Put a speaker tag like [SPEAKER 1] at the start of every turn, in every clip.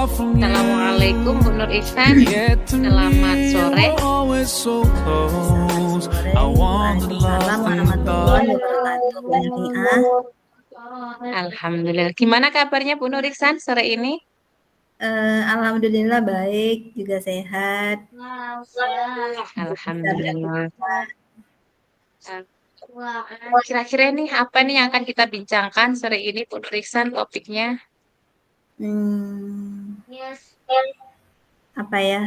[SPEAKER 1] Assalamualaikum Bu Nur Ihsan. Selamat sore.
[SPEAKER 2] Selamat sore. Waalaikumsalam warahmatullahi wabarakatuh. Bu Nafiah.
[SPEAKER 1] Alhamdulillah. Gimana kabarnya Bu Nur Ihsan sore ini?
[SPEAKER 2] Alhamdulillah baik, juga sehat.
[SPEAKER 1] Alhamdulillah. Kira-kira ini apa nih yang akan kita bincangkan sore ini Bu Nur Ihsan topiknya?
[SPEAKER 2] Hmm, apa ya?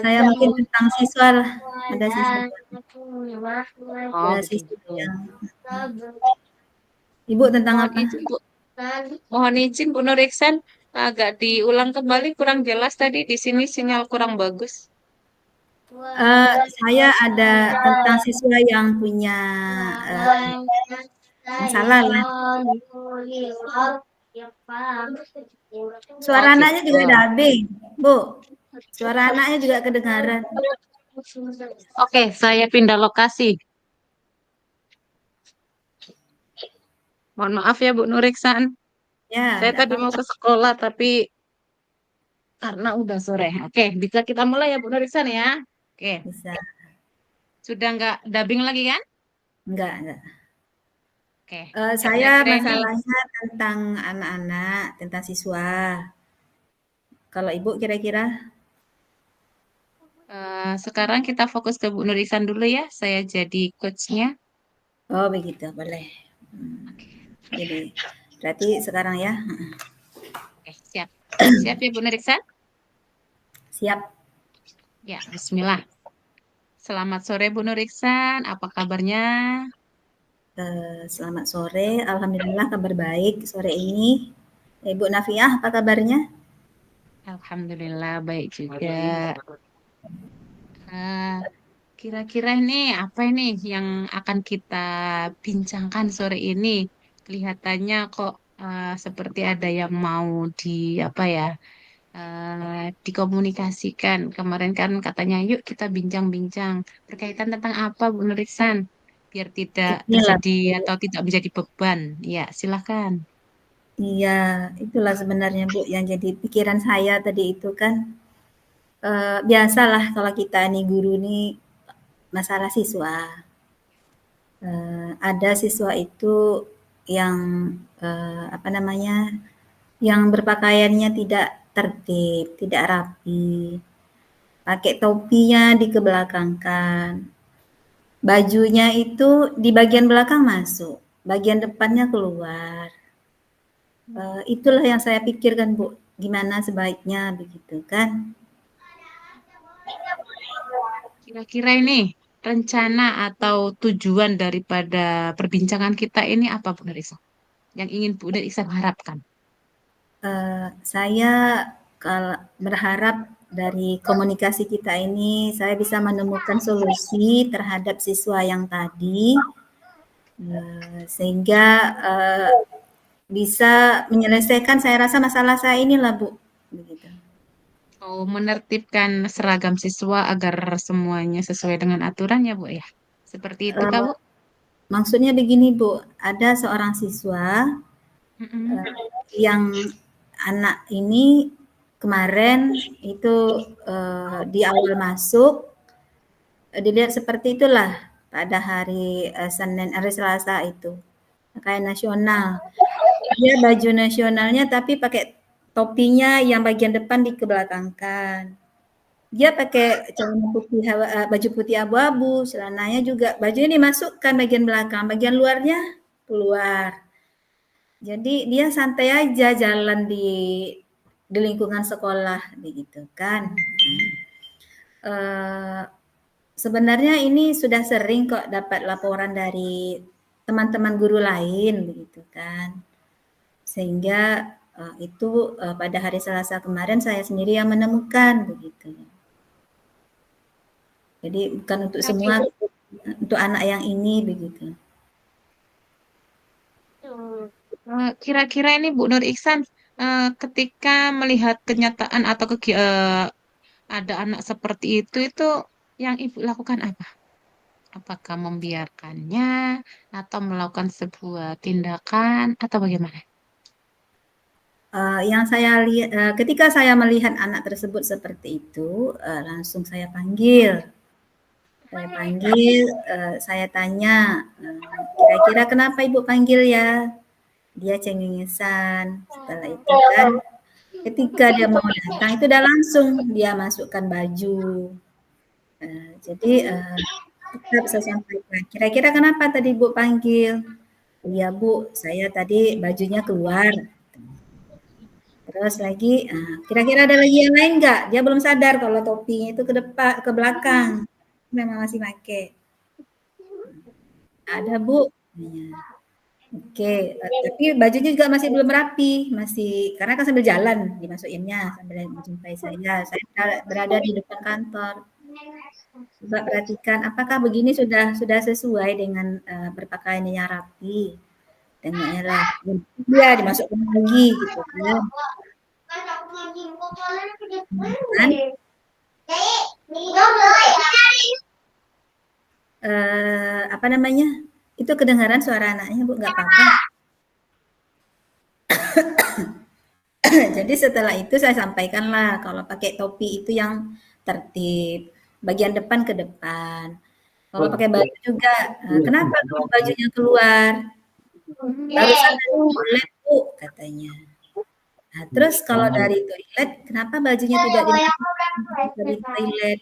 [SPEAKER 2] Saya mungkin tentang siswa lah. Ada siswa,
[SPEAKER 1] Oh
[SPEAKER 2] ada siswa
[SPEAKER 1] begitu.
[SPEAKER 2] yang Ibu tentang
[SPEAKER 1] Mohon
[SPEAKER 2] apa?
[SPEAKER 1] izin Bu. Mohon izin Bu Nur Ihsan, agak diulang kembali kurang jelas tadi di sini sinyal kurang bagus.
[SPEAKER 2] Saya ada tentang siswa yang punya eh, masalah lah.
[SPEAKER 1] Oh
[SPEAKER 2] Suara anaknya
[SPEAKER 1] gitu.
[SPEAKER 2] juga dubbing, Bu. Suara anaknya juga kedengaran.
[SPEAKER 1] Oke, saya pindah lokasi. Mohon maaf ya Bu Nur Ihsan.
[SPEAKER 2] Ya,
[SPEAKER 1] Saya
[SPEAKER 2] enggak
[SPEAKER 1] tadi mau
[SPEAKER 2] apa-apa.
[SPEAKER 1] ke sekolah tapi karena udah sore. Oke, bisa kita mulai ya Bu Nur Ihsan ya. Oke,
[SPEAKER 2] Bisa.
[SPEAKER 1] sudah nggak dubbing lagi kan?
[SPEAKER 2] Enggak.
[SPEAKER 1] Oke,
[SPEAKER 2] Saya
[SPEAKER 1] kira-kira ini
[SPEAKER 2] masalahnya tentang anak-anak, tentang siswa. Kalau Ibu kira-kira?
[SPEAKER 1] sekarang kita fokus ke Bu Nur Ihsan dulu ya. Saya jadi coachnya.
[SPEAKER 2] Oh begitu, boleh.
[SPEAKER 1] Oke,
[SPEAKER 2] Jadi berarti sekarang ya,
[SPEAKER 1] oke, siap. Siap ya Bu Nur Ihsan?
[SPEAKER 2] siap.
[SPEAKER 1] Ya, Bismillah. Selamat sore Bu Nur Ihsan. Apa kabarnya?
[SPEAKER 2] Selamat sore, alhamdulillah kabar baik sore ini. Ibu Nafiah, apa kabarnya?
[SPEAKER 1] Alhamdulillah baik juga. Eh, Kira-kira ini apa ini yang akan kita bincangkan sore ini? Kelihatannya kok seperti ada yang mau di apa ya dikomunikasikan. Kemarin kan katanya yuk kita bincang-bincang berkaitan tentang apa Bu Nuriksan biar tidak
[SPEAKER 2] Inilah,
[SPEAKER 1] terjadi atau tidak menjadi beban. Ya, silakan.
[SPEAKER 2] iya, itulah sebenarnya Bu yang jadi pikiran saya tadi itu kan. Biasalah kalau kita nih guru nih masalah siswa. Ada siswa itu yang apa namanya, yang berpakaiannya tidak tertib, tidak rapi, pakai topinya dikebelakangkan, bajunya itu di bagian belakang masuk, bagian depannya keluar. Itulah yang saya pikirkan Bu, gimana sebaiknya begitu kan?
[SPEAKER 1] Kira-kira ini rencana atau tujuan daripada perbincangan kita ini apa Bu Nuriksan? Yang ingin Bu Nuriksan harapkan?
[SPEAKER 2] Saya kalau berharap dari komunikasi kita ini saya bisa menemukan solusi terhadap siswa yang tadi, sehingga bisa menyelesaikan saya rasa masalah saya inilah Bu, begitu.
[SPEAKER 1] Mau menertibkan seragam siswa agar semuanya sesuai dengan aturan ya Bu ya? Seperti itu Kak
[SPEAKER 2] Eh,
[SPEAKER 1] Bu?
[SPEAKER 2] Maksudnya begini Bu, ada seorang siswa
[SPEAKER 1] Mm-mm.
[SPEAKER 2] yang anak ini kemarin itu di awal masuk dilihat seperti itulah pada hari hari Selasa itu pakaian nasional. Dia baju nasionalnya tapi pakai topinya yang bagian depan dikebelakangkan. Dia pakai celana putih baju putih abu-abu, celananya juga bajunya dimasukkan bagian belakang, bagian luarnya keluar. Jadi dia santai aja jalan di lingkungan sekolah begitu kan. Eh, Sebenarnya ini sudah sering kok dapat laporan dari teman-teman guru lain begitu kan. Sehingga itu pada hari Selasa kemarin saya sendiri yang menemukan begitu. Jadi bukan untuk semua,
[SPEAKER 1] Kira-kira
[SPEAKER 2] untuk anak yang ini begitu.
[SPEAKER 1] kira-kira ini Bu Nur Iksan ketika melihat kenyataan atau ada anak seperti itu yang Ibu lakukan apa? Apakah membiarkannya atau melakukan sebuah tindakan atau bagaimana?
[SPEAKER 2] Yang saya lihat ketika saya melihat anak tersebut seperti itu, langsung saya panggil. Saya tanya, "Kira-kira kenapa Ibu panggil ya?" Dia cengengesan. Setelah itu kan, ketika dia mau datang itu udah langsung dia masukkan baju. Jadi, tetap saya sampaikan, "Kira-kira kenapa tadi Ibu panggil?" "Iya Bu, saya tadi bajunya keluar." Terus lagi, "Kira-kira ada lagi yang lain nggak?" Dia belum sadar kalau topinya itu ke belakang, memang masih pakai. "Ada Bu," katanya. Oke, tapi bajunya juga masih belum rapi, karena kan sambil jalan dimasukinnya, sambil menjumpai saya berada di depan kantor. Coba perhatikan apakah begini sudah sesuai dengan, berpakaian yang rapi? Tengoknya lah, dia dimasukkan lagi gitu kan. Kan, apa namanya, itu kedengaran suara anaknya Bu, nggak apa-apa. Jadi setelah itu saya sampaikanlah kalau pakai topi itu yang tertib, bagian depan ke depan. Kalau pakai baju juga, "Kenapa kamu bajunya keluar?" "Barusan dari toilet Bu," katanya. Nah, terus kalau dari toilet, "Kenapa bajunya tidak dimasukin dari toilet?"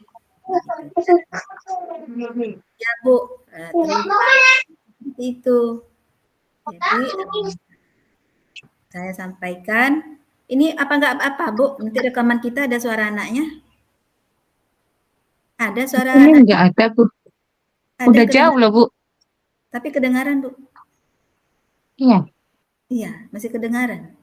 [SPEAKER 2] Gitu. "Ya Bu, terlupa," seperti itu. Jadi, saya sampaikan, "Ini apa nggak apa Bu, nanti rekaman kita ada suara anaknya?" Ada suara
[SPEAKER 1] Ini
[SPEAKER 2] anak,
[SPEAKER 1] nggak ada, Bu.
[SPEAKER 2] ada
[SPEAKER 1] Udah jauh
[SPEAKER 2] kedengaran,
[SPEAKER 1] loh, Bu.
[SPEAKER 2] tapi kedengaran Bu.
[SPEAKER 1] Iya.
[SPEAKER 2] Iya, masih kedengaran.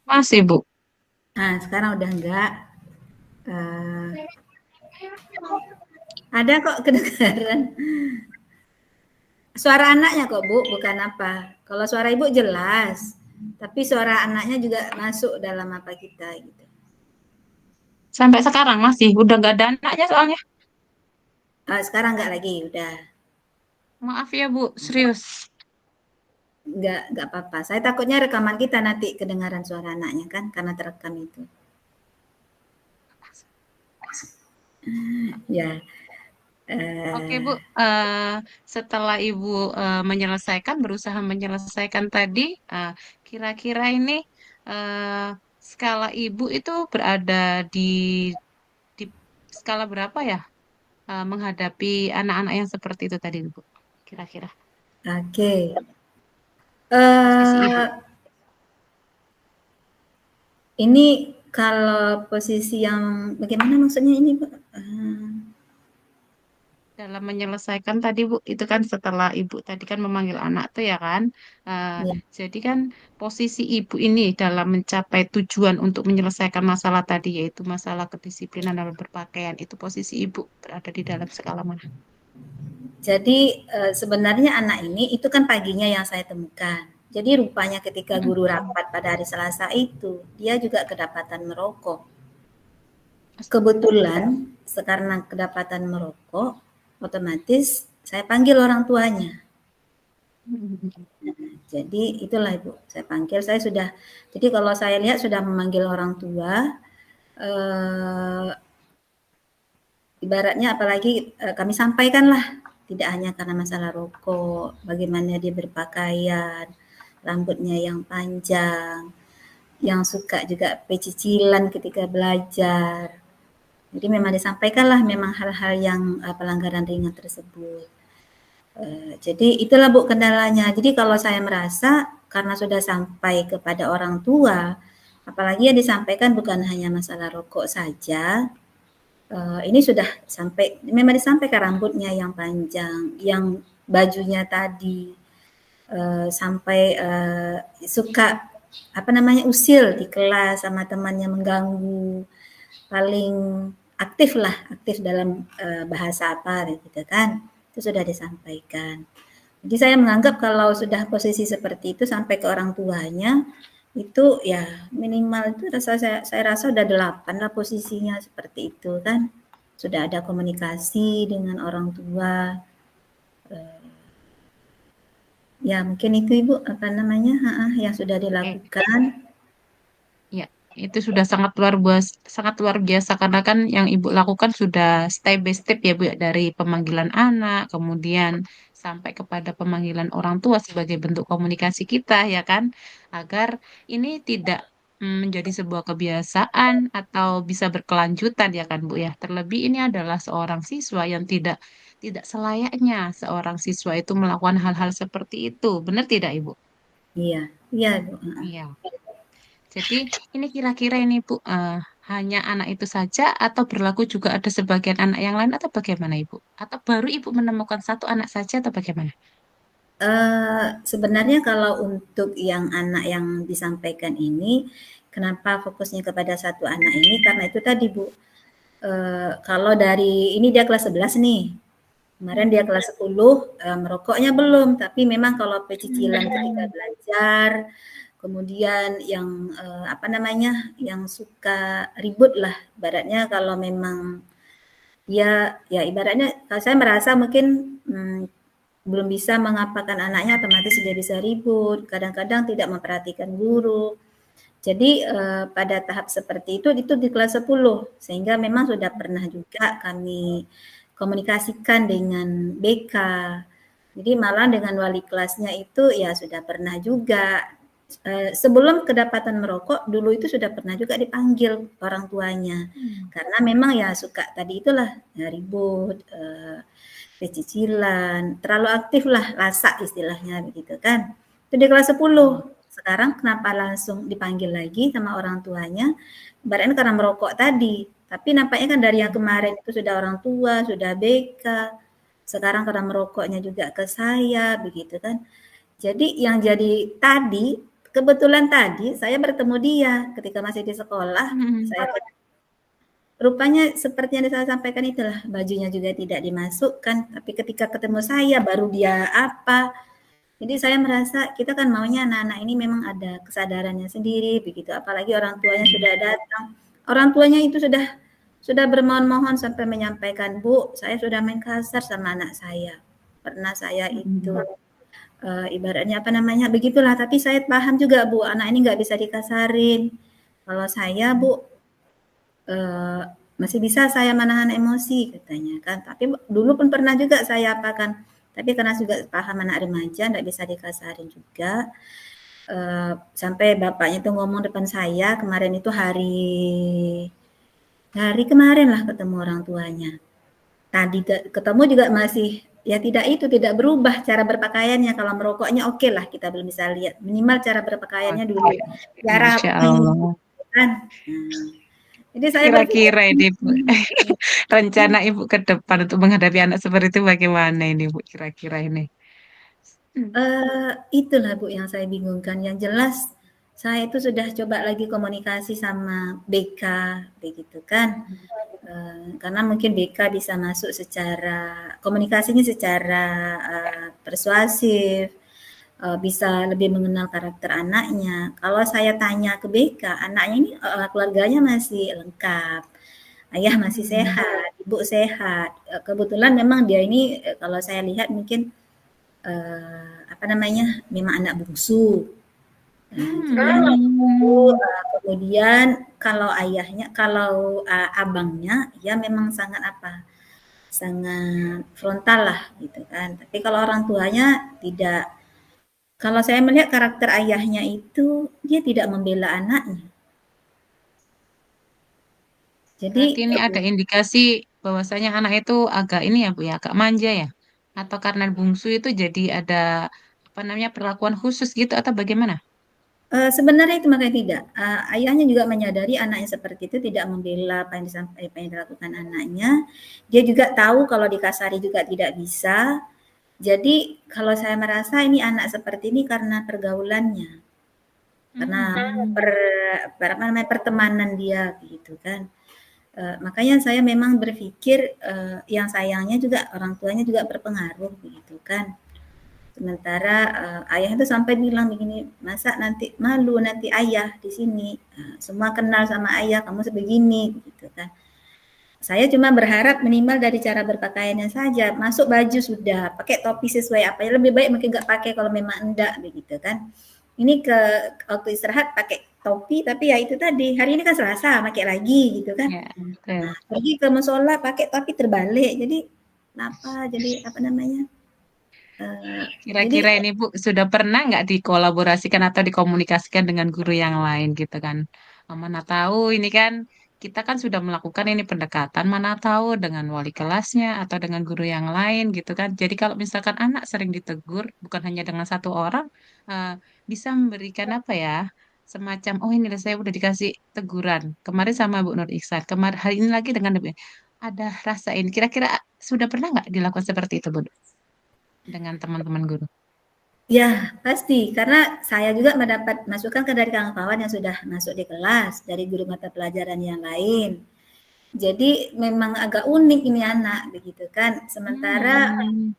[SPEAKER 1] Masih, Bu.
[SPEAKER 2] Nah, sekarang udah enggak. Ada kok kedengaran. Suara anaknya kok Bu, bukan apa. Kalau suara Ibu jelas, tapi suara anaknya juga masuk dalam apa kita gitu.
[SPEAKER 1] Sampai sekarang masih. Udah nggak ada anaknya soalnya.
[SPEAKER 2] Sekarang enggak lagi, udah.
[SPEAKER 1] Maaf ya, Bu. Serius.
[SPEAKER 2] Enggak apa-apa. Saya takutnya rekaman kita nanti kedengaran suara anaknya kan, karena terekam itu. Ya,
[SPEAKER 1] Oke,
[SPEAKER 2] eh,
[SPEAKER 1] Bu. Setelah Ibu menyelesaikan, berusaha menyelesaikan tadi, kira-kira ini eh, skala Ibu itu berada di di skala berapa ya menghadapi anak-anak yang seperti itu tadi, Bu? Kira-kira
[SPEAKER 2] oke.
[SPEAKER 1] posisi Ibu
[SPEAKER 2] Eh, ini kalau posisi yang bagaimana maksudnya ini, Pak?
[SPEAKER 1] dalam menyelesaikan tadi, Bu, itu kan setelah Ibu tadi kan memanggil anak tuh ya kan. Eh,
[SPEAKER 2] Ya.
[SPEAKER 1] jadi kan posisi Ibu ini dalam mencapai tujuan untuk menyelesaikan masalah tadi yaitu masalah kedisiplinan dalam berpakaian, itu posisi Ibu berada di dalam skala mana?
[SPEAKER 2] Jadi sebenarnya anak ini itu kan paginya yang saya temukan. Jadi rupanya ketika
[SPEAKER 1] Mm-mm.
[SPEAKER 2] guru rapat pada hari Selasa itu, dia juga kedapatan merokok. Kebetulan karena kedapatan merokok, otomatis saya panggil orang tuanya. Jadi itulah Ibu, saya panggil, jadi kalau saya lihat sudah memanggil orang tua, eh, ibaratnya apalagi kami sampaikanlah, tidak hanya karena masalah rokok, bagaimana dia berpakaian, rambutnya yang panjang, yang suka juga pecicilan ketika belajar. Jadi memang disampaikanlah memang hal-hal yang pelanggaran ringan tersebut. Jadi itulah Bu kendalanya. Jadi kalau saya merasa karena sudah sampai kepada orang tua, apalagi yang disampaikan bukan hanya masalah rokok saja, ini sudah sampai memang disampaikan rambutnya yang panjang, yang bajunya tadi, sampai, suka apa namanya, usil di kelas sama temannya mengganggu, paling aktif lah, aktif dalam, bahasa apa gitu kan, itu sudah disampaikan. Jadi saya menganggap kalau sudah posisi seperti itu sampai ke orang tuanya, itu ya minimal itu saya rasa udah 8 lah posisinya seperti itu kan. Sudah ada komunikasi dengan orang tua, ya mungkin itu Ibu, apa namanya, yang sudah
[SPEAKER 1] Oke.
[SPEAKER 2] dilakukan.
[SPEAKER 1] Ya, itu sudah sangat luar biasa karena kan yang Ibu lakukan sudah step by step ya Bu ya, dari pemanggilan anak, kemudian sampai kepada pemanggilan orang tua sebagai bentuk komunikasi kita ya kan, agar ini tidak menjadi sebuah kebiasaan atau bisa berkelanjutan ya kan Bu ya. Terlebih ini adalah seorang siswa yang tidak tidak selayaknya seorang siswa itu melakukan hal-hal seperti itu. Benar tidak Ibu?
[SPEAKER 2] Iya, iya Ibu, heeh.
[SPEAKER 1] Iya. Jadi ini kira-kira ini Bu, hanya anak itu saja atau berlaku juga ada sebagian anak yang lain atau bagaimana Ibu? Atau baru Ibu menemukan satu anak saja atau bagaimana?
[SPEAKER 2] Sebenarnya kalau untuk yang anak yang disampaikan ini, kenapa fokusnya kepada satu anak ini, karena itu tadi Bu, kalau dari ini dia kelas 11 nih, kemarin dia kelas 10, merokoknya belum, tapi memang kalau pecicilan ketika belajar, kemudian yang, apa namanya, yang suka ribut lah, ibaratnya kalau memang ya ibaratnya kalau saya merasa mungkin, belum bisa mengapakan anaknya otomatis dia bisa ribut, kadang-kadang tidak memperhatikan guru. Jadi, pada tahap seperti itu di kelas 10, sehingga memang sudah pernah juga kami komunikasikan dengan BK. Jadi malah dengan wali kelasnya itu ya sudah pernah juga, sebelum kedapatan merokok, dulu itu sudah pernah juga dipanggil orang tuanya.
[SPEAKER 1] Hmm.
[SPEAKER 2] Karena memang ya suka tadi itulah, ya ribut, pecicilan, terlalu aktif lah, lasak istilahnya begitu kan. Itu di kelas 10. Sekarang kenapa langsung dipanggil lagi sama orang tuanya? Ibaratnya karena merokok tadi. Tapi nampaknya kan dari yang kemarin itu sudah orang tua, sudah BK, sekarang karena merokoknya juga ke saya, begitu kan. Jadi yang jadi tadi, kebetulan tadi saya bertemu dia ketika masih di sekolah,
[SPEAKER 1] Hmm.
[SPEAKER 2] saya rupanya seperti yang saya sampaikan itulah, bajunya juga tidak dimasukkan, tapi ketika ketemu saya baru dia apa. Jadi saya merasa kita kan maunya anak-anak ini memang ada kesadarannya sendiri begitu, apalagi orang tuanya sudah datang. Orang tuanya itu sudah bermohon-mohon sampai menyampaikan, "Bu, saya sudah main kasar sama anak saya. Pernah saya itu
[SPEAKER 1] Hmm.
[SPEAKER 2] ibaratnya apa namanya, begitulah, tapi saya paham juga Bu, anak ini nggak bisa dikasarin. Kalau saya Bu, eee, masih bisa saya menahan emosi katanya kan, tapi dulu pun pernah juga saya apakan, tapi karena juga paham anak remaja nggak bisa dikasarin juga, sampai bapaknya itu ngomong depan saya kemarin itu hari kemarin lah ketemu orang tuanya. Tadi ketemu juga masih ya tidak berubah cara berpakaiannya, kalau merokoknya oke lah kita belum bisa lihat, minimal cara berpakaiannya dulu,
[SPEAKER 1] Oke,
[SPEAKER 2] ya
[SPEAKER 1] Masya
[SPEAKER 2] rapi
[SPEAKER 1] Allah.
[SPEAKER 2] gitu kan. Nah, jadi saya berpikir
[SPEAKER 1] Kira-kira ini Bu, rencana Ibu ke depan untuk menghadapi anak seperti itu bagaimana ini Bu? Kira-kira ini. Hmm.
[SPEAKER 2] Itulah Bu yang saya bingungkan, yang jelas saya itu sudah coba lagi komunikasi sama BK begitu kan, karena mungkin BK bisa masuk secara komunikasinya secara, persuasif, bisa lebih mengenal karakter anaknya. Kalau saya tanya ke BK, anaknya ini, keluarganya masih lengkap, ayah masih
[SPEAKER 1] Hmm.
[SPEAKER 2] sehat, ibu sehat, kebetulan memang dia ini, kalau saya lihat mungkin apa namanya, memang anak bungsu. Nah, jadi
[SPEAKER 1] Hmm.
[SPEAKER 2] kemudian kalau ayahnya, kalau abangnya, ya memang sangat apa, sangat frontal lah gitu kan. Tapi kalau orang tuanya tidak. Kalau saya melihat karakter ayahnya itu dia tidak membela anaknya. Jadi
[SPEAKER 1] Berarti ini ada indikasi bahwasanya anak itu agak ini ya Bu ya, agak manja ya? Atau karena bungsu itu jadi ada apa namanya perlakuan khusus gitu atau bagaimana?
[SPEAKER 2] Sebenarnya itu makanya tidak. Ayahnya juga menyadari anaknya seperti itu tidak membela apa yang dilakukan anaknya. Dia juga tahu kalau dikasari juga tidak bisa. Jadi kalau saya merasa ini anak seperti ini karena pergaulannya, karena
[SPEAKER 1] Hmm.
[SPEAKER 2] per, apa namanya pertemanan dia gitu kan. Makanya saya memang berpikir yang sayangnya juga orang tuanya juga berpengaruh begitu kan. Sementara ayah itu sampai bilang begini, masa nanti malu nanti ayah di sini, semua kenal sama ayah kamu sebegini gitu kan. Saya cuma berharap minimal dari cara berpakaiannya saja, masuk baju sudah, pakai topi sesuai apa ya, lebih baik mungkin nggak pakai kalau memang enggak begitu kan. Ini ke waktu istirahat pakai topi tapi ya itu tadi, hari ini kan Selasa pakai lagi gitu kan.
[SPEAKER 1] Ya, betul.
[SPEAKER 2] Pergi ke musola pakai topi terbalik. Jadi kenapa? Jadi apa namanya? Jadi
[SPEAKER 1] Kira-kira ini Bu sudah pernah nggak dikolaborasikan atau dikomunikasikan dengan guru yang lain gitu kan? Mana tahu ini kan kita kan sudah melakukan ini pendekatan, mana tahu dengan wali kelasnya atau dengan guru yang lain gitu kan. Jadi kalau misalkan anak sering ditegur, bukan hanya dengan satu orang, eh, bisa memberikan apa ya? Semacam, oh ini saya udah dikasih teguran. Kemarin sama Bu Nur Iksan, kemarin hari ini lagi dengan ada rasa ini. Kira-kira sudah pernah nggak dilakukan seperti itu Bu dengan teman-teman guru?
[SPEAKER 2] ya pasti karena saya juga mendapat masukan kan dari kawan-kawan yang sudah masuk di kelas, dari guru mata pelajaran yang lain. Jadi memang agak unik ini anak begitu kan. Sementara
[SPEAKER 1] Hmm.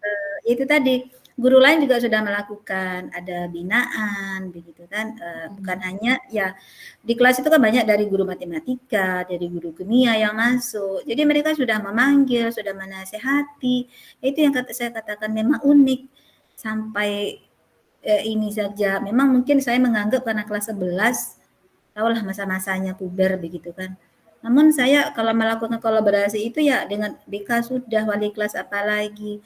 [SPEAKER 2] itu tadi guru lain juga sudah melakukan ada binaan begitu kan. Bukan
[SPEAKER 1] Hmm.
[SPEAKER 2] hanya ya di kelas itu kan banyak dari guru matematika, dari guru kimia yang masuk. Jadi mereka sudah memanggil, sudah menasehati. Itu yang saya katakan memang unik sampai ini saja. Memang mungkin saya menganggap karena kelas 11 tahulah masa-masanya puber begitu kan. Namun saya kalau melakukan kolaborasi itu ya dengan BK sudah, wali kelas apalagi,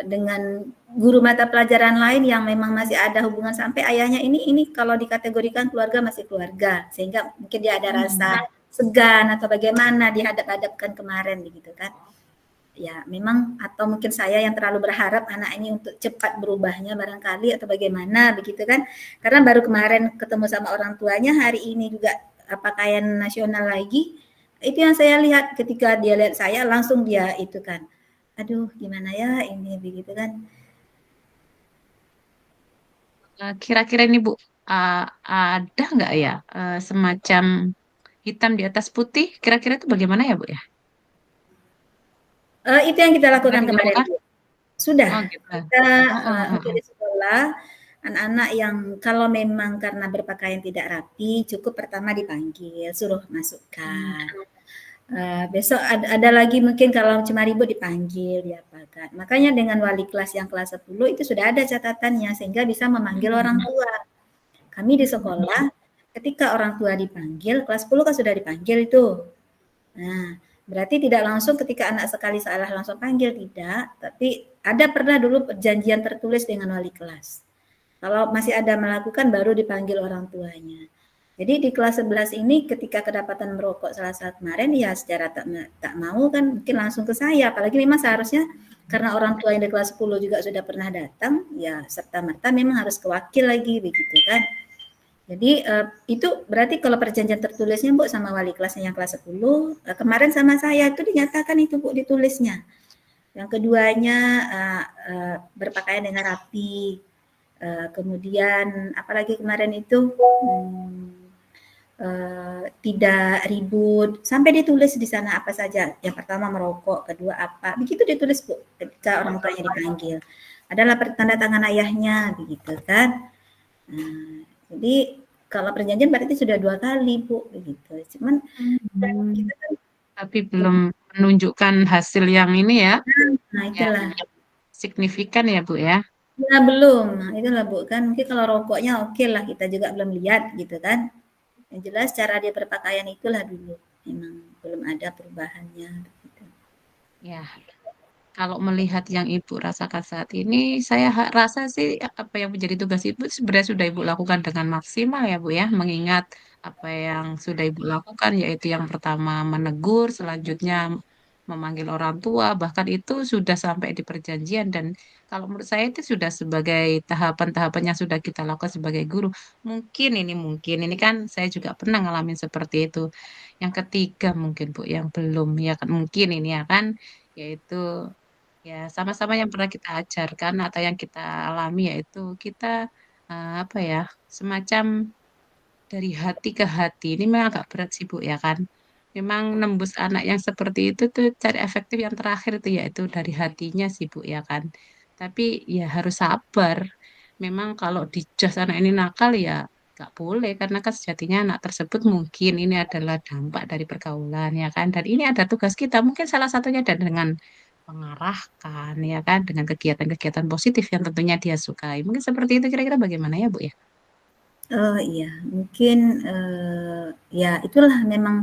[SPEAKER 2] dengan guru mata pelajaran lain yang memang masih ada hubungan sampai ayahnya ini kalau dikategorikan keluarga masih keluarga, sehingga mungkin dia ada rasa
[SPEAKER 1] Hmm.
[SPEAKER 2] segan atau bagaimana dihadap-hadapkan kemarin begitu kan. Ya memang atau mungkin saya yang terlalu berharap anak ini untuk cepat berubahnya barangkali atau bagaimana begitu kan. Karena baru kemarin ketemu sama orang tuanya, hari ini juga pakaian nasional lagi. Itu yang saya lihat ketika dia lihat saya langsung dia itu kan. Aduh gimana ya ini begitu kan.
[SPEAKER 1] Kira-kira ini Bu, ada nggak ya semacam hitam di atas putih? Kira-kira itu bagaimana ya Bu ya?
[SPEAKER 2] Itu yang kita
[SPEAKER 1] Sudah pernah
[SPEAKER 2] lakukan kemarin.
[SPEAKER 1] dilakukan?
[SPEAKER 2] Sudah,
[SPEAKER 1] Oh gitu.
[SPEAKER 2] kita
[SPEAKER 1] Heeh,
[SPEAKER 2] untuk
[SPEAKER 1] heeh.
[SPEAKER 2] di sekolah anak-anak yang kalau memang karena berpakaian tidak rapi, cukup pertama dipanggil, suruh
[SPEAKER 1] Hmm.
[SPEAKER 2] masukkan. Besok ada lagi mungkin kalau cuma ribut dipanggil, diapakan. Makanya dengan wali kelas yang kelas 10 itu sudah ada catatannya sehingga bisa memanggil orang
[SPEAKER 1] Hmm.
[SPEAKER 2] tua. Kami di
[SPEAKER 1] Hmm.
[SPEAKER 2] sekolah ketika orang tua dipanggil, kelas 10 kan sudah dipanggil itu. Nah, berarti tidak langsung ketika anak sekali salah langsung panggil, tidak. Tapi ada pernah dulu perjanjian tertulis dengan wali kelas. Kalau masih ada melakukan baru dipanggil orang tuanya. Jadi di kelas 11 ini ketika kedapatan merokok saat kemarin ya secara tak mau kan mungkin langsung ke saya. Apalagi memang seharusnya karena orang tua yang di kelas 10 juga sudah pernah datang, ya serta merta memang harus kewakil lagi begitu kan. Jadi itu berarti kalau perjanjian tertulisnya Bu sama wali kelasnya yang kelas 10, kemarin sama saya itu dinyatakan itu Bu ditulisnya. Yang keduanya berpakaian dengan rapi. Kemudian apalagi kemarin itu tidak ribut sampai ditulis di sana apa saja. Yang pertama merokok, kedua apa. Begitu ditulis Bu ketika orang tuanya dipanggil. Adalah tanda tangan ayahnya begitu kan. Nah, jadi kalau perjanjian berarti sudah 2 kali Bu begitu. Cuman
[SPEAKER 1] Hmm.
[SPEAKER 2] kita kan
[SPEAKER 1] Tapi belum menunjukkan hasil yang ini ya,
[SPEAKER 2] nah
[SPEAKER 1] yang
[SPEAKER 2] itulah.
[SPEAKER 1] signifikan ya Bu ya.
[SPEAKER 2] Ya belum. Nah, itulah Bu kan mungkin kalau rokoknya oke lah kita juga belum lihat gitu kan. Yang jelas cara dia berpakaian itulah dulu, memang belum ada perubahannya begitu.
[SPEAKER 1] Ya, kalau melihat yang Ibu rasakan saat ini, saya rasa sih apa yang menjadi tugas Ibu sebenarnya sudah Ibu lakukan dengan maksimal ya Bu ya, mengingat apa yang sudah Ibu lakukan yaitu yang pertama menegur, selanjutnya memanggil orang tua, bahkan itu sudah sampai di perjanjian dan kalau menurut saya itu sudah sebagai tahapan-tahapan yang sudah kita lakukan sebagai guru. Mungkin ini kan saya juga pernah ngalamin seperti itu. Yang ketiga mungkin Bu yang belum ya kan mungkin ini ya kan yaitu ya, sama-sama yang pernah kita ajarkan atau yang kita alami yaitu kita apa ya, semacam dari hati ke hati. Ini memang agak berat sih Bu ya kan. Memang nembus anak yang seperti itu tuh cari efektif yang terakhir itu yaitu dari hatinya sih Bu ya kan. Tapi ya harus sabar. Memang kalau dijudge anak ini nakal ya nggak boleh karena kan sejatinya anak tersebut mungkin ini adalah dampak dari pergaulan ya kan. Dan ini ada tugas kita mungkin salah satunya dan dengan mengarahkan ya kan dengan kegiatan-kegiatan positif yang tentunya dia sukai. Mungkin seperti itu kira-kira bagaimana ya Bu ya?
[SPEAKER 2] Oh iya, mungkin ya itulah memang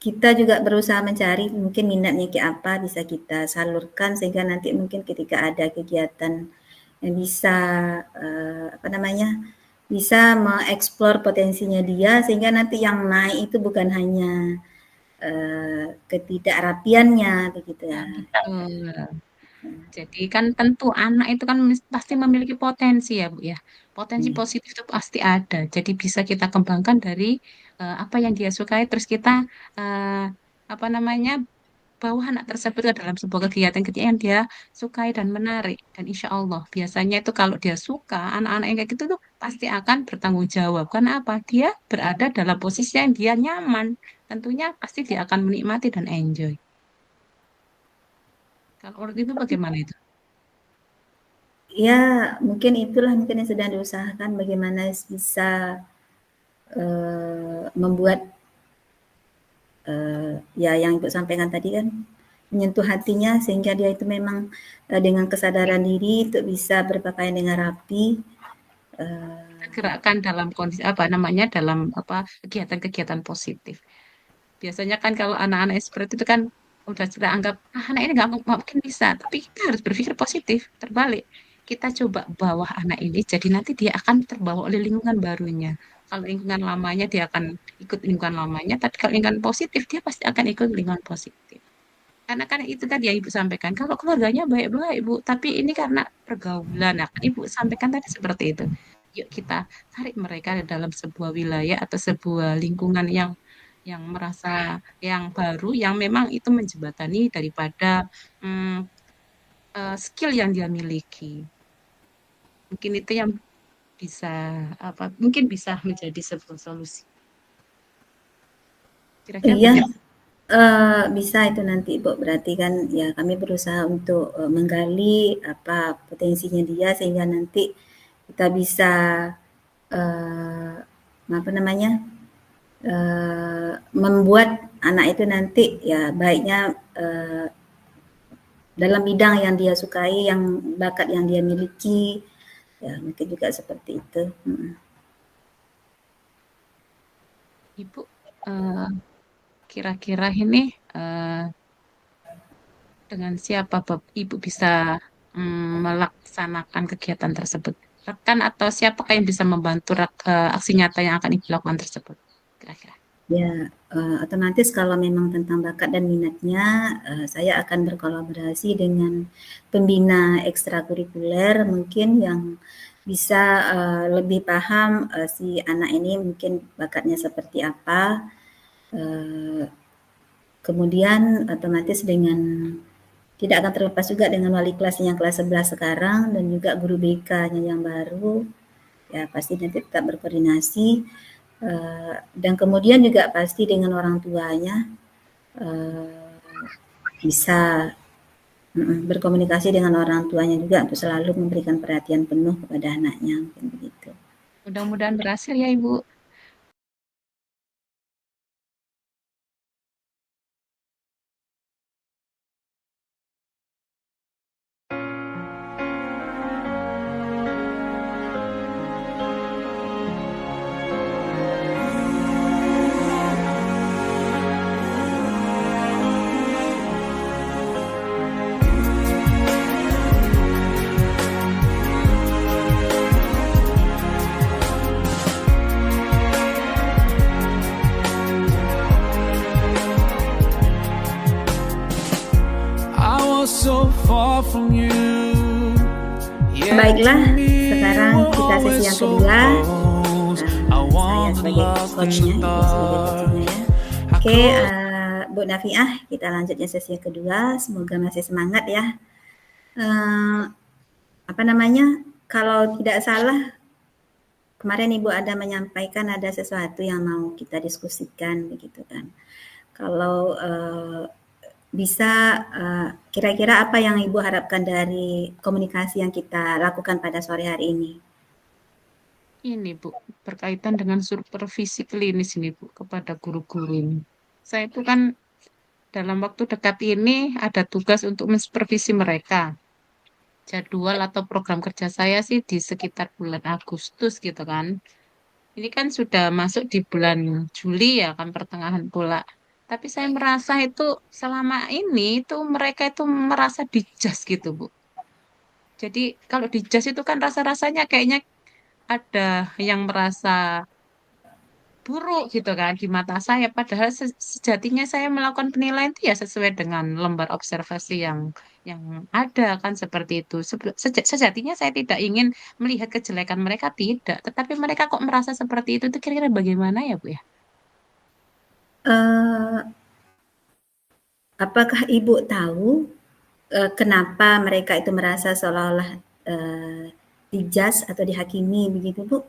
[SPEAKER 2] kita juga berusaha mencari mungkin minatnya kayak apa bisa kita salurkan sehingga nanti mungkin ketika ada kegiatan yang bisa apa namanya bisa mengeksplor potensinya dia sehingga nanti yang naik itu bukan hanya ketidakrapiannya begitu
[SPEAKER 1] Ya,
[SPEAKER 2] ya.
[SPEAKER 1] betul. Jadi kan tentu anak itu kan pasti memiliki potensi ya Bu ya. Potensi
[SPEAKER 2] Hmm.
[SPEAKER 1] positif itu pasti ada. Jadi bisa kita kembangkan dari apa yang dia sukai terus kita eh, apa namanya bawa anak tersebut ke dalam sebuah kegiatan-kegiatan yang dia sukai dan menarik. Dan insya Allah biasanya itu kalau dia suka anak-anak yang kayak gitu tuh pasti akan bertanggung jawab. Karena apa? Dia berada dalam posisi yang dia nyaman. Tentunya pasti dia akan menikmati dan enjoy. Kalau menurut itu bagaimana itu?
[SPEAKER 2] Ya mungkin itulah mungkin yang sedang diusahakan bagaimana bisa membuat ya yang Ibu sampaikan tadi kan menyentuh hatinya sehingga dia itu memang dengan kesadaran diri untuk bisa berpakaian dengan rapi.
[SPEAKER 1] Kita gerakkan dalam kondisi apa namanya dalam apa kegiatan-kegiatan positif. Biasanya kan kalau anak-anak seperti itu kan udah kita anggap anak ini nggak mungkin bisa, tapi kita harus berpikir positif. Terbalik, kita coba bawa anak ini, jadi nanti dia akan terbawa oleh lingkungan barunya. Kalau lingkungan lamanya dia akan ikut lingkungan lamanya, tapi kalau lingkungan positif dia pasti akan ikut lingkungan positif. Karena kan itu tadi yang Ibu sampaikan, kalau keluarganya baik-baik Ibu, tapi ini karena pergaulan, nah, kan Ibu sampaikan tadi seperti itu. Yuk kita tarik mereka ke dalam sebuah wilayah atau sebuah lingkungan yang merasa yang baru, yang memang itu menjembatani daripada hmm, skill yang dia miliki. Mungkin itu yang bisa apa? Mungkin bisa menjadi sebuah solusi. Kira-kira
[SPEAKER 2] Iya,
[SPEAKER 1] bagaimana?
[SPEAKER 2] bisa itu nanti Ibu, berarti kan ya kami berusaha untuk menggali apa potensinya dia sehingga nanti kita bisa eh, apa namanya membuat anak itu nanti ya baiknya dalam bidang yang dia sukai, yang bakat yang dia miliki, ya mungkin juga seperti itu.
[SPEAKER 1] Ibu eh, kira-kira ini eh, dengan siapa Ibu bisa melaksanakan kegiatan tersebut? Rekan atau siapakah yang bisa membantu aksi nyata yang akan Ibu lakukan tersebut? Kira-kira.
[SPEAKER 2] Ya, otomatis kalau memang tentang bakat dan minatnya, saya akan berkolaborasi dengan pembina ekstrakurikuler mungkin yang bisa lebih paham si anak ini mungkin bakatnya seperti apa. Eh, Kemudian otomatis dengan tidak akan terlepas juga dengan wali kelasnya yang kelas 11 sekarang dan juga guru BK-nya yang baru, ya pasti nanti tetap berkoordinasi. Dan kemudian juga pasti dengan orang tuanya eh, bisa berkomunikasi dengan orang tuanya juga untuk selalu memberikan perhatian penuh kepada anaknya, mungkin begitu.
[SPEAKER 1] Mudah-mudahan berhasil ya Ibu.
[SPEAKER 3] from you. Yet to
[SPEAKER 2] Baiklah,
[SPEAKER 3] me
[SPEAKER 2] sekarang
[SPEAKER 3] we're
[SPEAKER 2] kita sesi
[SPEAKER 3] always
[SPEAKER 2] yang
[SPEAKER 3] so
[SPEAKER 2] kedua.
[SPEAKER 3] close. I
[SPEAKER 2] Saya
[SPEAKER 3] want the
[SPEAKER 2] sebagai
[SPEAKER 3] love in
[SPEAKER 2] coachnya,
[SPEAKER 3] the
[SPEAKER 2] Ibu sebagai coachingnya
[SPEAKER 3] dark.
[SPEAKER 2] ya.
[SPEAKER 3] I
[SPEAKER 2] Oke,
[SPEAKER 3] could
[SPEAKER 2] Bu Nafiah, kita lanjutnya sesi yang kedua. Semoga masih semangat ya. Apa namanya? Kalau tidak salah, kemarin Ibu ada menyampaikan ada sesuatu yang mau kita diskusikan, begitu kan? Kalau bisa kira-kira apa yang Ibu harapkan dari komunikasi yang kita lakukan pada sore hari ini?
[SPEAKER 1] Ini Bu, berkaitan dengan supervisi klinis ini Bu, kepada guru-guru ini. Saya itu kan dalam waktu dekat ini ada tugas untuk mensupervisi mereka. Jadwal atau program kerja saya sih di sekitar bulan Agustus gitu kan. Ini kan sudah masuk di bulan Juli ya kan pertengahan pula. Tapi saya merasa itu selama ini itu mereka itu merasa dijas gitu Bu. Jadi kalau dijas itu kan rasa-rasanya kayaknya ada yang merasa buruk gitu kan di mata saya. Padahal sejatinya saya melakukan penilaian itu ya sesuai dengan lembar observasi yang ada kan seperti itu. Sejatinya saya tidak ingin melihat kejelekan mereka tidak, tetapi mereka kok merasa seperti itu kira-kira bagaimana ya Bu ya?
[SPEAKER 2] Uh, apakah Ibu tahu kenapa mereka itu merasa seolah-olah dijudge atau dihakimi begitu Bu?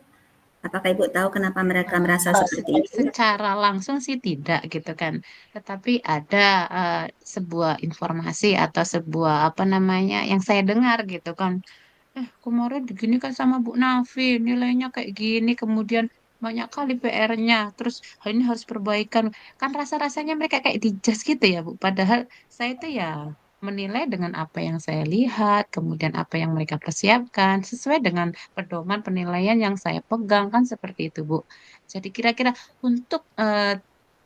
[SPEAKER 2] Apakah Ibu tahu kenapa mereka merasa seperti itu?
[SPEAKER 1] Secara langsung sih tidak gitu kan. Tetapi ada eh, sebuah informasi atau sebuah apa namanya yang saya dengar gitu kan. Kemarin begini kan sama Bu Nafi, nilainya kayak gini, kemudian banyak kali PR-nya, terus hal ini harus perbaikan. Kan rasa-rasanya mereka kayak dijas gitu ya Bu. Padahal saya itu ya menilai dengan apa yang saya lihat, kemudian apa yang mereka persiapkan, sesuai dengan pedoman penilaian yang saya pegang kan seperti itu Bu. Jadi kira-kira untuk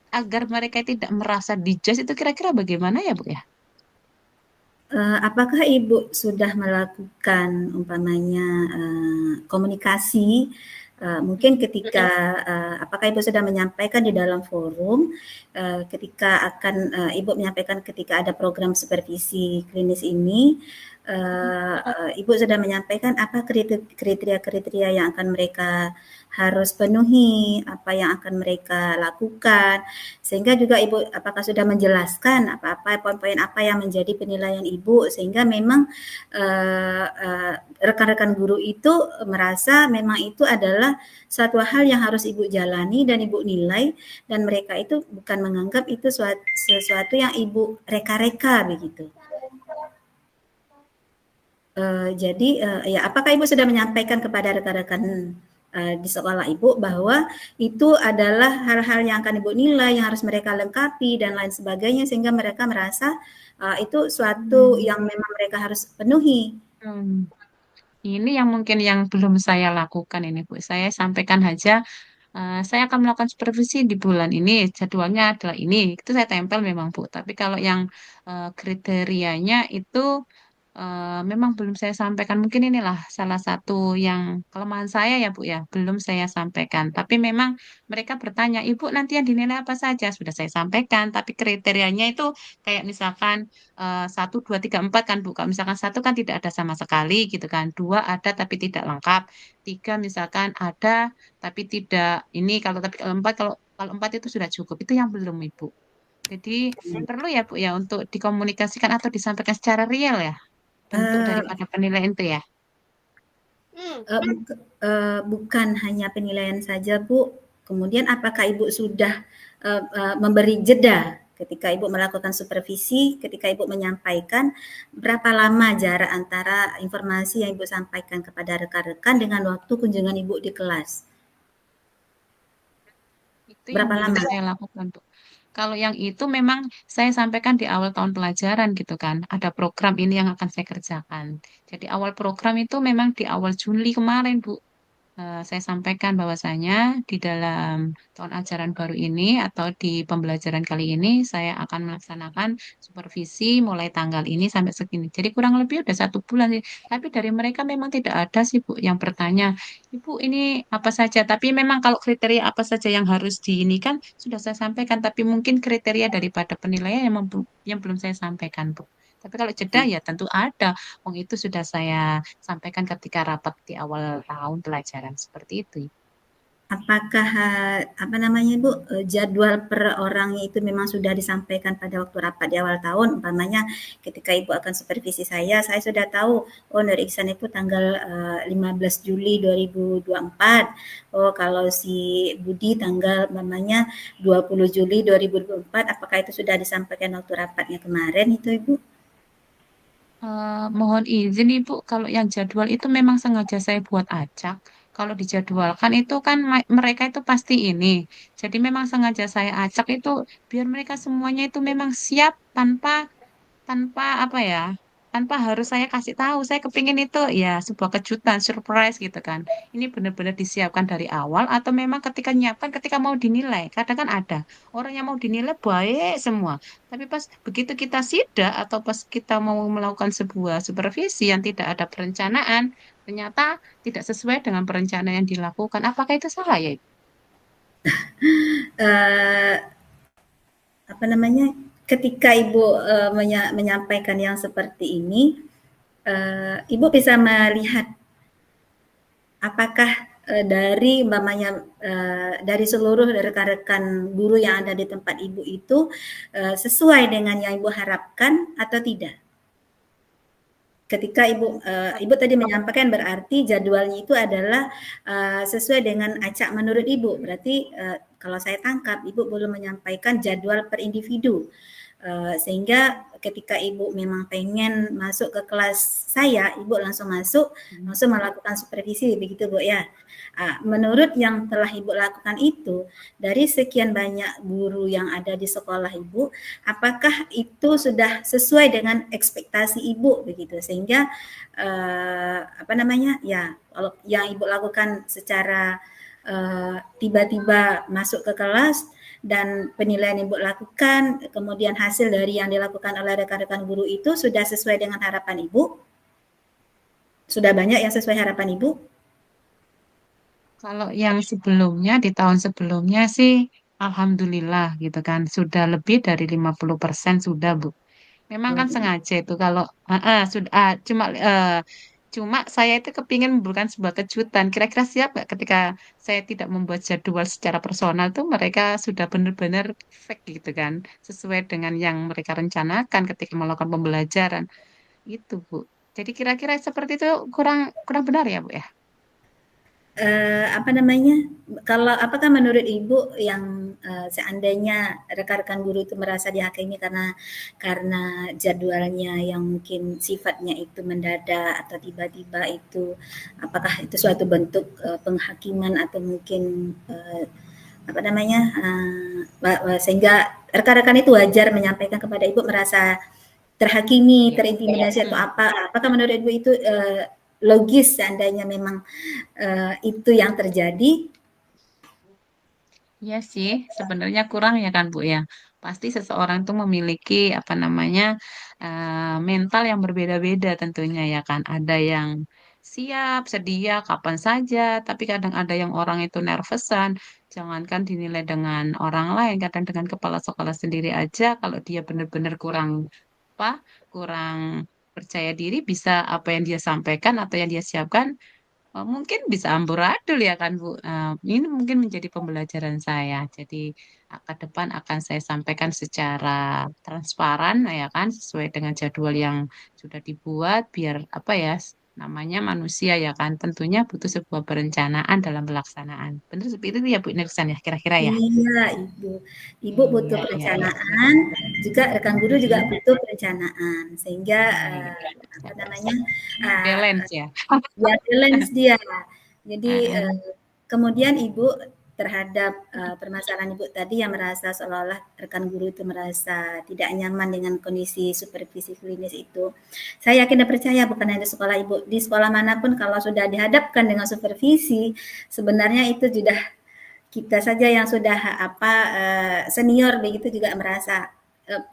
[SPEAKER 1] agar mereka tidak merasa dijas itu kira-kira bagaimana ya Bu ya?
[SPEAKER 2] Apakah Ibu sudah melakukan umpamanya komunikasi mungkin ketika apakah Ibu sudah menyampaikan di dalam forum ketika akan Ibu menyampaikan ketika ada program supervisi klinis ini Ibu sudah menyampaikan apa kriteria-kriteria yang akan mereka harus penuhi, apa yang akan mereka lakukan, sehingga juga Ibu apakah sudah menjelaskan apa-apa poin-poin apa yang menjadi penilaian Ibu sehingga memang rekan-rekan guru itu merasa memang itu adalah suatu hal yang harus Ibu jalani dan Ibu nilai dan mereka itu bukan menganggap itu sesuatu yang Ibu reka-reka begitu. Jadi ya apakah Ibu sudah menyampaikan kepada rekan-rekan di sekolah Ibu bahwa itu adalah hal-hal yang akan Ibu nilai, yang harus mereka lengkapi dan lain sebagainya sehingga mereka merasa itu suatu yang memang mereka harus penuhi.
[SPEAKER 1] Ini yang mungkin yang belum saya lakukan ini Bu. Saya sampaikan saja, saya akan melakukan supervisi di bulan ini, jadwalnya adalah ini. Itu saya tempel memang Bu. Tapi kalau yang kriterianya itu memang belum saya sampaikan. Mungkin inilah salah satu yang kelemahan saya ya Bu ya, belum saya sampaikan. Tapi memang mereka bertanya, Ibu nanti yang dinilai apa saja? Sudah saya sampaikan, tapi kriterianya itu kayak misalkan satu, dua, tiga, empat kan Bu. Kalau misalkan satu kan tidak ada sama sekali gitu kan. Dua ada tapi tidak lengkap. Tiga misalkan ada tapi tidak ini. Kalau empat kalau empat itu sudah cukup. Itu yang belum Ibu. Jadi perlu ya Bu ya untuk dikomunikasikan atau disampaikan secara real ya bentuk
[SPEAKER 2] Uh,
[SPEAKER 1] daripada penilaian itu ya.
[SPEAKER 2] bukan hanya penilaian saja Bu. Kemudian apakah Ibu sudah memberi jeda ketika Ibu melakukan supervisi, ketika Ibu menyampaikan berapa lama jarak antara informasi yang Ibu sampaikan kepada rekan-rekan dengan waktu kunjungan Ibu di kelas?
[SPEAKER 1] Itu yang
[SPEAKER 2] Berapa
[SPEAKER 1] belum
[SPEAKER 2] lama?
[SPEAKER 1] saya lakukan tuh. Kalau yang itu memang saya sampaikan di awal tahun pelajaran gitu kan. Ada program ini yang akan saya kerjakan. Jadi awal program itu memang di awal Juli kemarin, Bu. Saya sampaikan bahwasanya di dalam tahun ajaran baru ini atau di pembelajaran kali ini saya akan melaksanakan supervisi mulai tanggal ini sampai segini. Jadi kurang lebih udah 1 bulan sih. Tapi dari mereka memang tidak ada sih Bu yang bertanya, Ibu ini apa saja. Tapi memang kalau kriteria apa saja yang harus di ini kan sudah saya sampaikan. Tapi mungkin kriteria daripada penilaian yang belum saya sampaikan Bu. Tapi kalau jeda ya tentu ada. Wong itu sudah saya sampaikan ketika rapat di awal tahun pelajaran seperti itu.
[SPEAKER 2] Apakah apa namanya Bu, jadwal per orangnya itu memang sudah disampaikan pada waktu rapat di awal tahun? Umpamanya ketika Ibu akan supervisi saya sudah tahu, oh Nur Ihsan itu tanggal 15 Juli 2024. Oh kalau si Budi tanggal umpamanya 20 Juli 2024. Apakah itu sudah disampaikan waktu rapatnya kemarin itu Ibu?
[SPEAKER 1] Mohon izin Ibu, kalau yang jadwal itu memang sengaja saya buat acak. Kalau dijadwalkan itu kan mereka itu pasti ini. Jadi memang sengaja saya acak itu biar mereka semuanya itu memang siap tanpa tanpa apa ya, tanpa harus saya kasih tahu. Saya kepingin itu ya sebuah kejutan, surprise gitu kan. Ini benar-benar disiapkan dari awal atau memang ketika nyiapkan, ketika mau dinilai. Kadang kan ada orang yang mau dinilai baik semua, tapi pas begitu kita sidak atau pas kita mau melakukan sebuah supervisi yang tidak ada perencanaan, ternyata tidak sesuai dengan perencanaan yang dilakukan. Apakah itu salah ya?
[SPEAKER 2] Eh, apa namanya? Ketika Ibu menyampaikan yang seperti ini, Ibu bisa melihat apakah dari umpamanya dari seluruh rekan-rekan guru yang ada di tempat Ibu itu sesuai dengan yang Ibu harapkan atau tidak? Ketika Ibu tadi menyampaikan berarti jadwalnya itu adalah sesuai dengan acak menurut Ibu. Berarti kalau saya tangkap Ibu belum menyampaikan jadwal per individu. Sehingga ketika Ibu memang pengen masuk ke kelas saya, Ibu langsung masuk, langsung melakukan supervisi, begitu Bu ya. Menurut yang telah Ibu lakukan itu, dari sekian banyak guru yang ada di sekolah Ibu, apakah itu sudah sesuai dengan ekspektasi Ibu begitu? Sehingga apa namanya? Ya, kalau yang Ibu lakukan secara tiba-tiba masuk ke kelas dan penilaian Ibu lakukan, kemudian hasil dari yang dilakukan oleh rekan-rekan guru itu sudah sesuai dengan harapan Ibu? Sudah banyak yang sesuai harapan Ibu?
[SPEAKER 1] Kalau yang sebelumnya, di tahun sebelumnya sih, Alhamdulillah gitu kan, sudah lebih dari 50% sudah, Bu. Memang kan sengaja itu kalau sudah cuma saya itu kepingin memberikan sebuah kejutan. Kira-kira siap nggak ketika saya tidak membuat jadwal secara personal tuh mereka sudah benar-benar perfect gitu kan, sesuai dengan yang mereka rencanakan ketika melakukan pembelajaran itu, Bu. Jadi kira-kira seperti itu kurang kurang benar ya, Bu ya?
[SPEAKER 2] Apa namanya? Kalau apakah menurut Ibu yang seandainya rekan-rekan guru itu merasa dihakimi karena jadwalnya yang mungkin sifatnya itu mendadak atau tiba-tiba itu, apakah itu suatu bentuk penghakiman atau mungkin apa namanya? Sehingga rekan-rekan itu wajar menyampaikan kepada Ibu merasa terhakimi, terintimidasi atau apa? Apakah menurut Ibu itu logis seandainya memang itu yang terjadi?
[SPEAKER 1] Iya sih, sebenarnya kurang ya kan Bu ya. Pasti seseorang itu memiliki apa namanya mental yang berbeda-beda tentunya ya kan. Ada yang siap, sedia kapan saja, tapi kadang ada yang orang itu nervousan. Jangankan dinilai dengan orang lain, kadang dengan kepala sekolah sendiri aja, kalau dia benar-benar kurang apa, kurang percaya diri, bisa apa yang dia sampaikan atau yang dia siapkan mungkin bisa amburadul ya kan Bu. Ini mungkin menjadi pembelajaran saya. Jadi ke depan akan saya sampaikan secara transparan ya kan, sesuai dengan jadwal yang sudah dibuat biar apa ya namanya manusia ya kan. Tentunya butuh sebuah perencanaan dalam pelaksanaan. Benar seperti itu ya Bu Nersan ya kira-kira ya.
[SPEAKER 2] Iya, Ibu. Ibu butuh
[SPEAKER 1] Iya, iya, iya.
[SPEAKER 2] perencanaan, juga rekan guru juga butuh perencanaan. Sehingga
[SPEAKER 1] Iya,
[SPEAKER 2] apa namanya?
[SPEAKER 1] balance ya.
[SPEAKER 2] Ya balance dia. Jadi
[SPEAKER 1] Heeh.
[SPEAKER 2] kemudian Ibu terhadap permasalahan Ibu tadi yang merasa seolah-olah rekan guru itu merasa tidak nyaman dengan kondisi supervisi klinis itu. Saya yakin dan percaya bukan hanya di sekolah Ibu, di sekolah manapun kalau sudah dihadapkan dengan supervisi, sebenarnya itu sudah kita saja yang sudah senior begitu juga merasa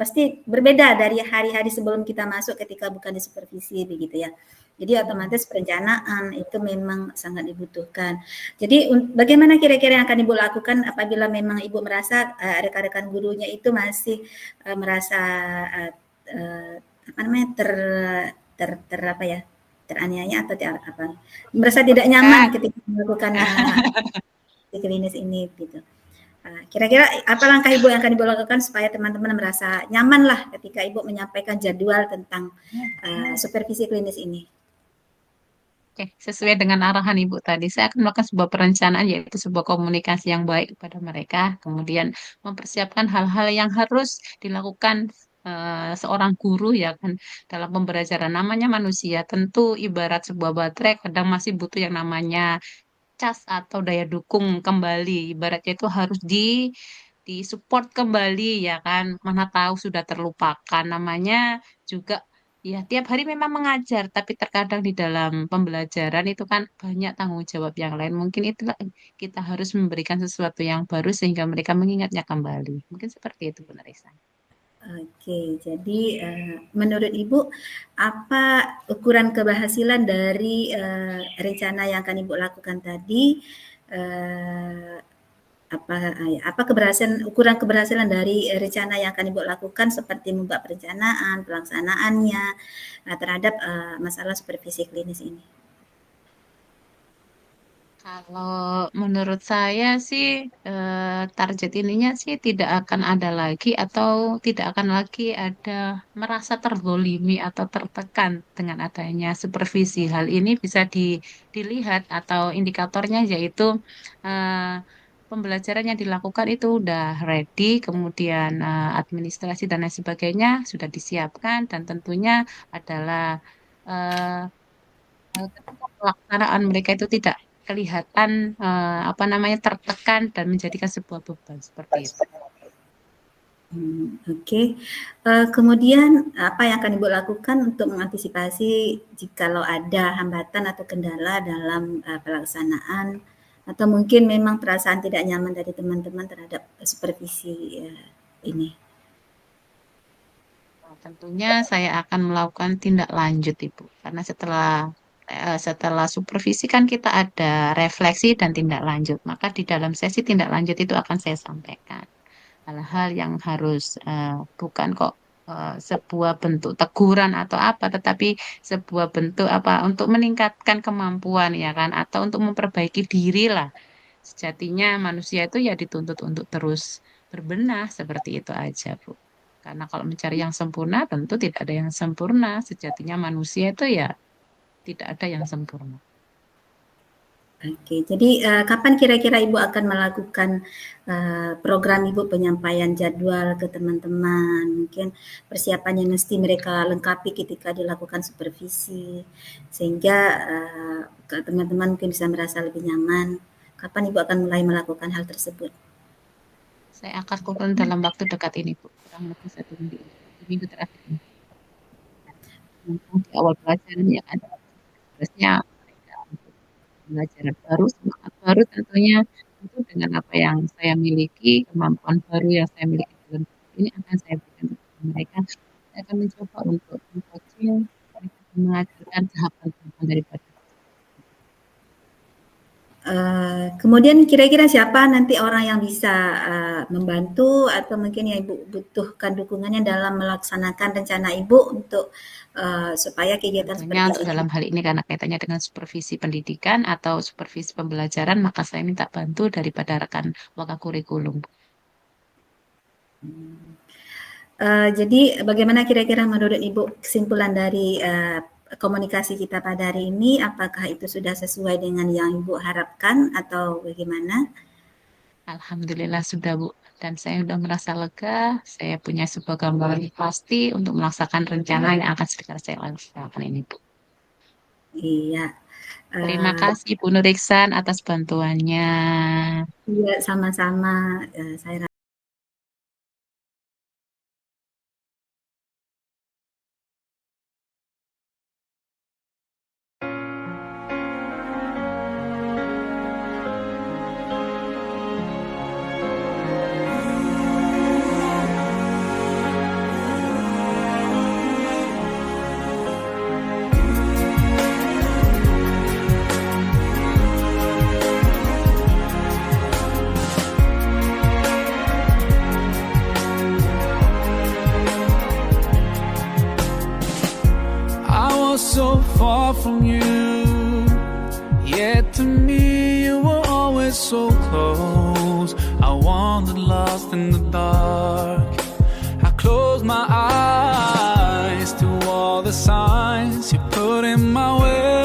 [SPEAKER 2] pasti berbeda dari hari-hari sebelum kita masuk ketika bukan di supervisi begitu ya. Jadi otomatis perencanaan itu memang sangat dibutuhkan. Jadi bagaimana kira-kira yang akan Ibu lakukan apabila memang Ibu merasa rekan-rekan gurunya itu masih merasa apa namanya apa ya, teraniaya atau apa, merasa tidak nyaman ketika melakukan klinis ini gitu. Kira-kira apa langkah Ibu yang akan Ibu lakukan supaya teman-teman merasa nyaman lah ketika Ibu menyampaikan jadwal tentang supervisi klinis ini?
[SPEAKER 1] Oke, sesuai dengan arahan Ibu tadi, saya akan melakukan sebuah perencanaan, yaitu sebuah komunikasi yang baik kepada mereka, kemudian mempersiapkan hal-hal yang harus dilakukan seorang guru ya kan dalam pembelajaran. Namanya manusia, tentu ibarat sebuah baterai kadang masih butuh yang namanya cas atau daya dukung kembali. Ibaratnya itu harus di support kembali ya kan. Mana tahu sudah terlupakan namanya juga. Ya, tiap hari memang mengajar, tapi terkadang di dalam pembelajaran itu kan banyak tanggung jawab yang lain. Mungkin itulah kita harus memberikan sesuatu yang baru sehingga mereka mengingatnya kembali. Mungkin seperti itu, Bu Narisa.
[SPEAKER 2] Oke, jadi menurut Ibu apa ukuran keberhasilan dari rencana yang akan Ibu lakukan tadi? Apa ukuran keberhasilan dari rencana yang akan Ibu lakukan seperti membuat perencanaan, pelaksanaannya terhadap masalah supervisi klinis ini?
[SPEAKER 1] Kalau menurut saya sih target ininya sih tidak akan ada lagi atau tidak akan lagi ada merasa terzolimi atau tertekan dengan adanya supervisi. Hal ini bisa dilihat atau indikatornya yaitu eh, pembelajaran yang dilakukan itu udah ready, kemudian administrasi dan lain sebagainya sudah disiapkan dan tentunya adalah ketika pelaksanaan mereka itu tidak kelihatan apa namanya tertekan dan menjadikan sebuah beban seperti itu.
[SPEAKER 2] Oke. Kemudian apa yang akan Ibu lakukan untuk mengantisipasi jikalau ada hambatan atau kendala dalam pelaksanaan atau mungkin memang perasaan tidak nyaman dari teman-teman terhadap supervisi ini?
[SPEAKER 1] Nah, tentunya saya akan melakukan tindak lanjut, Ibu, karena setelah supervisi kan kita ada refleksi dan tindak lanjut. Maka di dalam sesi tindak lanjut itu akan saya sampaikan hal-hal yang harus bukan kok sebuah bentuk teguran atau apa, tetapi sebuah bentuk apa untuk meningkatkan kemampuan ya kan, atau untuk memperbaiki diri lah. Sejatinya manusia itu ya dituntut untuk terus berbenah seperti itu aja, Bu. Karena kalau mencari yang sempurna tentu tidak ada yang sempurna. Sejatinya manusia itu ya tidak ada yang sempurna.
[SPEAKER 2] Oke, jadi kapan kira-kira Ibu akan melakukan program Ibu penyampaian jadwal ke teman-teman? Mungkin persiapannya mesti mereka lengkapi ketika dilakukan supervisi, sehingga teman-teman mungkin bisa merasa lebih nyaman. Kapan Ibu akan mulai melakukan hal tersebut?
[SPEAKER 1] Saya akan lakukan dalam waktu dekat ini, Bu. Kurang lebih 1 minggu terakhir ini. Di awal pelajaran ya kan, harusnya pelajaran baru, semangat baru tentunya itu dengan apa yang saya miliki, kemampuan baru yang saya miliki dalam ini akan saya berikan kepada mereka. Saya akan mencoba untuk mengcoaching mereka mengajarkan tahapan-tahapan daripada.
[SPEAKER 2] Kemudian kira-kira siapa nanti orang yang bisa membantu atau mungkin yang Ibu butuhkan dukungannya dalam melaksanakan rencana Ibu untuk supaya kegiatan
[SPEAKER 1] Tentunya
[SPEAKER 2] seperti
[SPEAKER 1] untuk
[SPEAKER 2] ini?
[SPEAKER 1] dalam hal ini karena kaitannya dengan supervisi pendidikan atau supervisi pembelajaran, maka saya minta bantu daripada rekan Wakakurikulum.
[SPEAKER 2] Jadi bagaimana kira-kira menurut Ibu kesimpulan dari komunikasi kita pada hari ini? Apakah itu sudah sesuai dengan yang Ibu harapkan atau bagaimana?
[SPEAKER 1] Alhamdulillah sudah, Bu. Dan saya sudah merasa lega, saya punya sebuah gambaran pasti untuk melaksanakan rencana yang akan segera saya laksanakan ini, Bu.
[SPEAKER 2] Iya.
[SPEAKER 1] Terima kasih Bu Nuriksan atas bantuannya.
[SPEAKER 2] Iya, sama-sama. Saya
[SPEAKER 3] to me, you were always so close. I wandered lost in the dark. I closed my eyes to all the signs you put in my way.